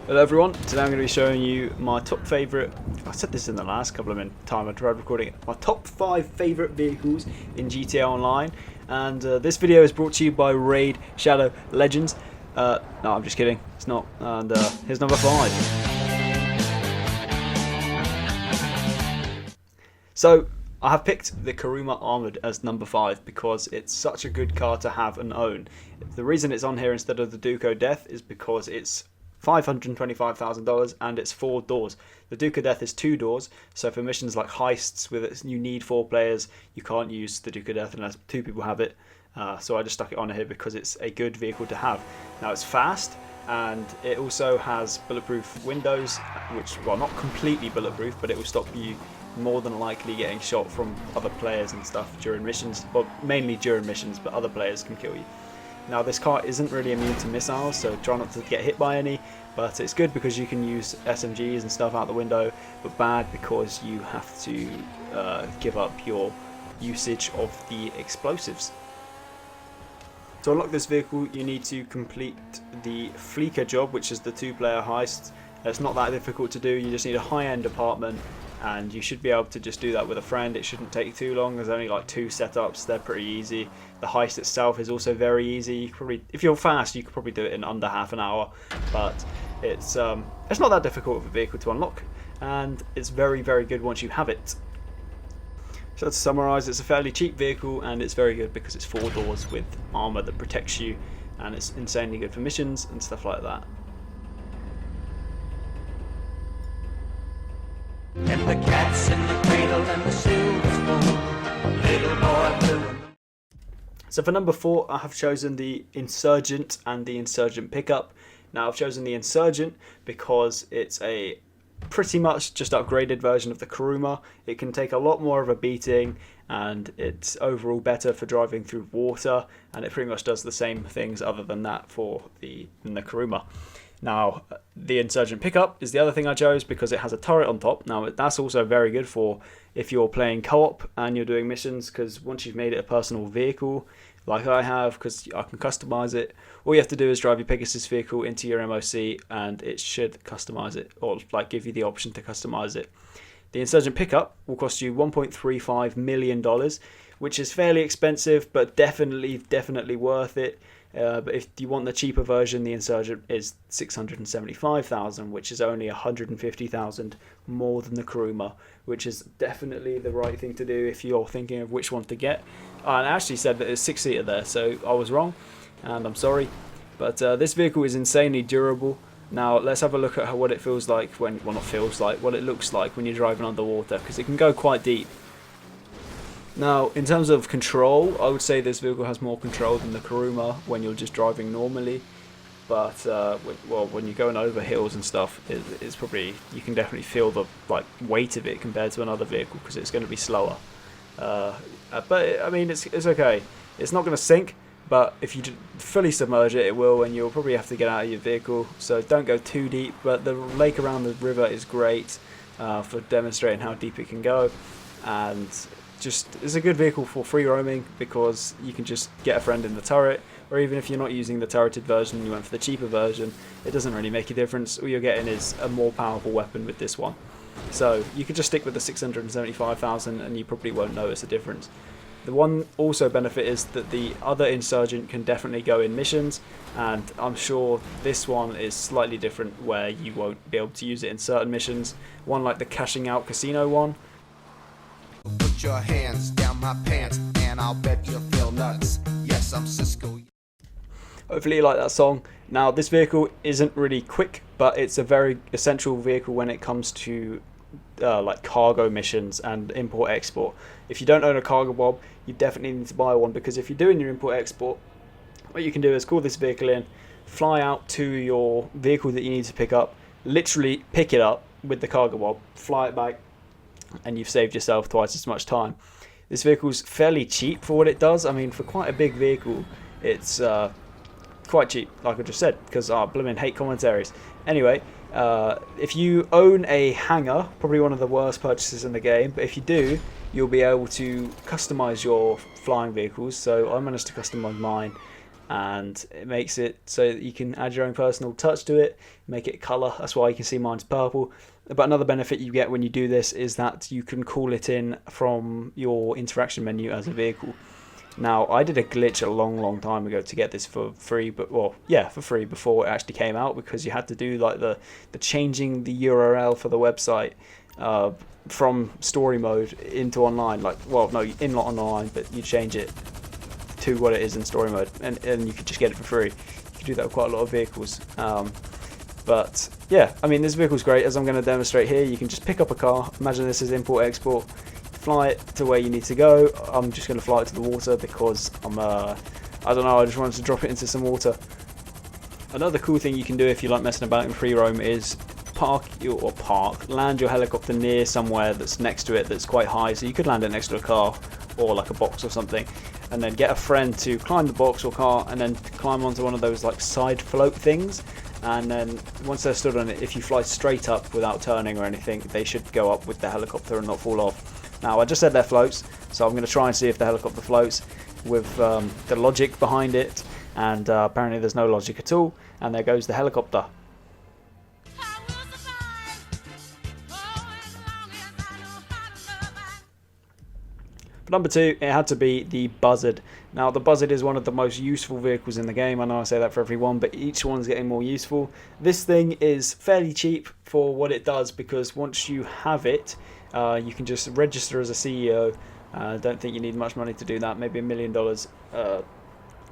Hello everyone, today I'm going to be showing you my top favourite, I said this in the last couple of minutes time I tried recording it, my top 5 favourite vehicles in GTA Online, and this video is brought to you by Raid Shadow Legends. No, I'm just kidding, it's not, and here's number 5. So, I have picked the Kuruma Armored as number 5 because it's such a good car to have and own. The reason it's on here instead of the Duco Death is because it's $525,000 and it's 4 doors. The Duke of Death is 2 doors, so for missions like heists with it, you need 4 players. You can't use the Duke of Death unless 2 people have it. So I just stuck it on here because it's a good vehicle to have. Now it's fast and it also has bulletproof windows, which, well, not completely bulletproof, but it will stop you more than likely getting shot from other players and stuff during missions. Well, mainly during missions, but other players can kill you. Now this car isn't really immune to missiles, so try not to get hit by any, but it's good because you can use SMGs and stuff out the window, but bad because you have to give up your usage of the explosives. To unlock this vehicle you need to complete the Fleeker job, which is the 2-player heist. It's not that difficult to do, you just need a high-end apartment and you should be able to just do that with a friend. It shouldn't take too long, there's only like 2 setups, they're pretty easy. The heist itself is also very easy. You could probably, if you're fast, you could probably do it in under half an hour, but it's not that difficult of a vehicle to unlock, and it's very, very good once you have it. So to summarise, it's a fairly cheap vehicle and it's very good because it's 4 doors with armour that protects you, and it's insanely good for missions and stuff like that. And the cat's in the cradle and the silver spoon, little boy blue. So for number 4, I have chosen the Insurgent and the Insurgent pickup. Now I've chosen the Insurgent because it's a pretty much just upgraded version of the Kuruma. It can take a lot more of a beating and it's overall better for driving through water, and it pretty much does the same things other than that for the Kuruma. Now, the Insurgent pickup is the other thing I chose because it has a turret on top. Now, that's also very good for if you're playing co-op and you're doing missions, because once you've made it a personal vehicle, like I have, because I can customize it, all you have to do is drive your Pegasus vehicle into your MOC and it should customize it, or like give you the option to customize it. The Insurgent pickup will cost you $1.35 million, which is fairly expensive, but definitely worth it. But if you want the cheaper version, the Insurgent is $675,000, which is only $150,000 more than the Kuruma, which is definitely the right thing to do if you're thinking of which one to get. I actually said that it's 6-seater there, so I was wrong, and I'm sorry. But this vehicle is insanely durable. Now let's have a look at what it feels like when, well, not feels like, what it looks like when you're driving underwater, because it can go quite deep. Now, in terms of control, I would say this vehicle has more control than the Kuruma when you're just driving normally. But when you're going over hills and stuff, it's probably, you can definitely feel the weight of it compared to another vehicle because it's going to be slower. But I mean, it's okay. It's not going to sink, but if you fully submerge it, it will, and you'll probably have to get out of your vehicle. So don't go too deep. But the lake around the river is great for demonstrating how deep it can go, and just it's a good vehicle for free roaming because you can just get a friend in the turret, or even if you're not using the turreted version, you went for the cheaper version, it doesn't really make a difference. All you're getting is a more powerful weapon with this one. So you can just stick with the $675,000 and you probably won't notice a difference. The one also benefit is that the other Insurgent can definitely go in missions, and I'm sure this one is slightly different where you won't be able to use it in certain missions. One like the cashing out casino one. Put your hands down my pants and I'll bet you feel nuts. Yes, I'm Cisco. Hopefully you like that song. Now this vehicle isn't really quick, but it's a very essential vehicle when it comes to like cargo missions and import-export. If you don't own a cargo bob, you definitely need to buy one, because if you're doing your import-export, what you can do is call this vehicle in, fly out to your vehicle that you need to pick up, literally pick it up with the cargo bob, fly it back, and you've saved yourself twice as much time. This vehicle's fairly cheap for what it does. I mean, for quite a big vehicle, it's quite cheap, like I just said, because I blimmin' hate commentaries. Anyway, if you own a hangar, probably one of the worst purchases in the game, but if you do, you'll be able to customize your flying vehicles. So I managed to customize mine and it makes it so that you can add your own personal touch to it, make it colour. That's why you can see mine's purple. But another benefit you get when you do this is that you can call it in from your interaction menu as a vehicle. Now, I did a glitch a long time ago to get this for free, for free before it actually came out, because you had to do like the changing the URL for the website from story mode into online. In not online, but you change it to what it is in story mode, and you could just get it for free. You could do that with quite a lot of vehicles. But yeah, I mean, this vehicle's great. As I'm going to demonstrate here, you can just pick up a car. Imagine this is import-export. Fly it to where you need to go. I'm just going to fly it to the water because I don't know, I just wanted to drop it into some water. Another cool thing you can do if you like messing about in free roam is land your helicopter near somewhere that's next to it that's quite high. So you could land it next to a car or like a box or something, and then get a friend to climb the box or car and then climb onto one of those like side float things. And then once they're stood on it, if you fly straight up without turning or anything, they should go up with the helicopter and not fall off. Now, I just said they're floats, so I'm going to try and see if the helicopter floats with the logic behind it, and apparently there's no logic at all, and there goes the helicopter. For number 2, it had to be the Buzzard. Now, the Buzzard is one of the most useful vehicles in the game. I know I say that for everyone, but each one's getting more useful. This thing is fairly cheap for what it does, because once you have it, you can just register as a CEO. I don't think you need much money to do that, maybe $1 million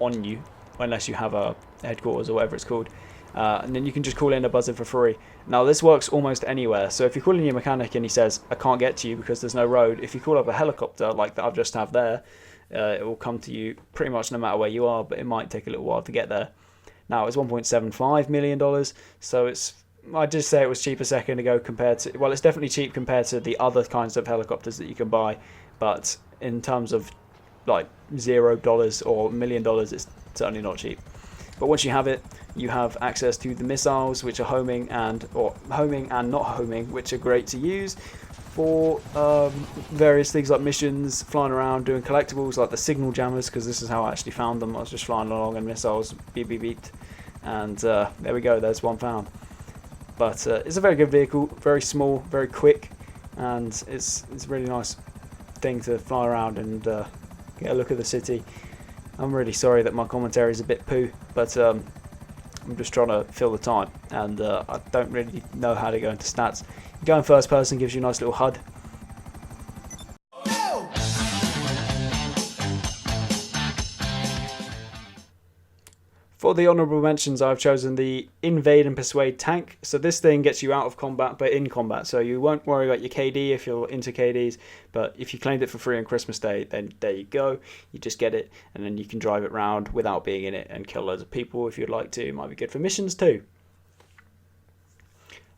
on you, unless you have a headquarters or whatever it's called. And then you can just call in a Buzzard for free. Now, this works almost anywhere. So if you call in your mechanic and he says, I can't get to you because there's no road, if you call up a helicopter like that I've just have there, it will come to you pretty much no matter where you are, but it might take a little while to get there. Now, it's $1.75 million, so I did say it was cheap a second ago compared to... Well, it's definitely cheap compared to the other kinds of helicopters that you can buy, but in terms of like $0 or $1 million, it's certainly not cheap. But once you have it, you have access to the missiles, which are homing and not homing, which are great to use for various things like missions, flying around, doing collectibles like the signal jammers, because this is how I actually found them. I was just flying along and missiles beep beep beep, and there we go, there's one found. But it's a very good vehicle, very small, very quick, and it's a really nice thing to fly around and get a look at the city. I'm really sorry that my commentary is a bit poo, but I'm just trying to fill the time, and I don't really know how to go into stats. Going first person gives you a nice little HUD. For the honourable mentions, I've chosen the Invade and Persuade tank. So this thing gets you out of combat, but in combat. So you won't worry about your KD if you're into KDs. But if you claimed it for free on Christmas Day, then there you go. You just get it, and then you can drive it around without being in it and kill loads of people if you'd like to. It might be good for missions too.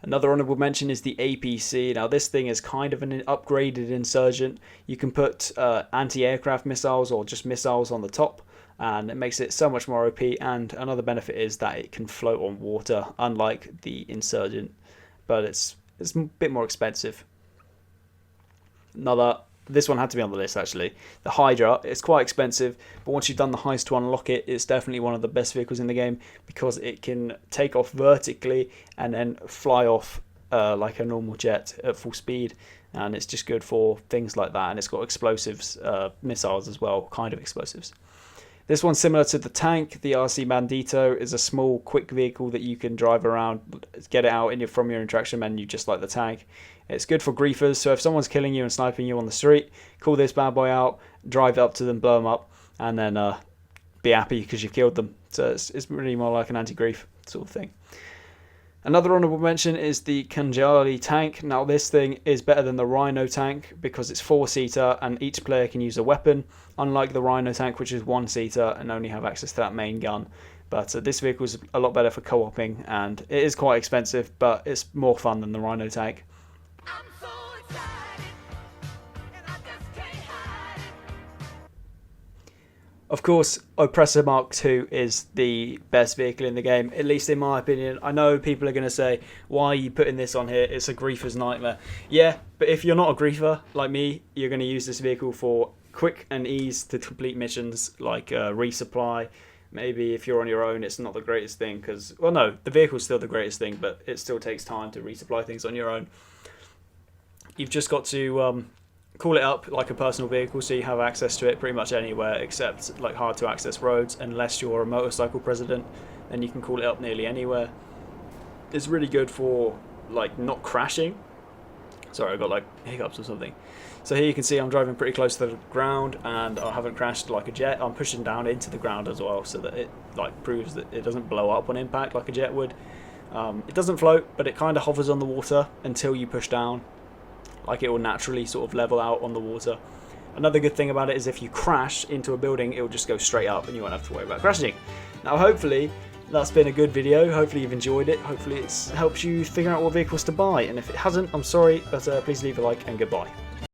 Another honourable mention is the APC. Now this thing is kind of an upgraded Insurgent. You can put anti-aircraft missiles or just missiles on the top, and it makes it so much more OP. And another benefit is that it can float on water, unlike the Insurgent, but it's a bit more expensive. This one had to be on the list actually. The Hydra, it's quite expensive, but once you've done the heist to unlock it, it's definitely one of the best vehicles in the game, because it can take off vertically and then fly off like a normal jet at full speed, and it's just good for things like that. And it's got explosives, missiles as well, kind of explosives. This one's similar to the tank. The RC Bandito is a small, quick vehicle that you can drive around, get it out from your interaction menu, just like the tank. It's good for griefers, so if someone's killing you and sniping you on the street, call this bad boy out, drive up to them, blow them up, and then be happy because you've killed them. So it's really more like an anti-grief sort of thing. Another honourable mention is the Kanjali tank. Now this thing is better than the Rhino tank because it's 4-seater and each player can use a weapon, unlike the Rhino tank, which is 1-seater and only have access to that main gun. But this vehicle is a lot better for co-oping, and it is quite expensive, but it's more fun than the Rhino tank. I'm so excited, and I just can't hide it. Of course, Oppressor Mark II is the best vehicle in the game, at least in my opinion. I know people are going to say, why are you putting this on here? It's a griefer's nightmare. Yeah, but if you're not a griefer like me, you're going to use this vehicle for quick and ease to complete missions like resupply, maybe if you're on your own, it's not the greatest thing because, well, no, the vehicle's still the greatest thing, but it still takes time to resupply things on your own. You've just got to call it up like a personal vehicle, so you have access to it pretty much anywhere except like hard to access roads. Unless you're a motorcycle president, then you can call it up nearly anywhere. It's really good for like not crashing. Sorry, I got like hiccups or something. So here you can see I'm driving pretty close to the ground and I haven't crashed like a jet. I'm pushing down into the ground as well, so that it like proves that it doesn't blow up on impact like a jet would. It doesn't float, but it kind of hovers on the water until you push down. Like it will naturally sort of level out on the water. Another good thing about it is if you crash into a building, it will just go straight up and you won't have to worry about crashing. Now hopefully that's been a good video. Hopefully you've enjoyed it. Hopefully it's helped you figure out what vehicles to buy. And if it hasn't, I'm sorry, but please leave a like and goodbye.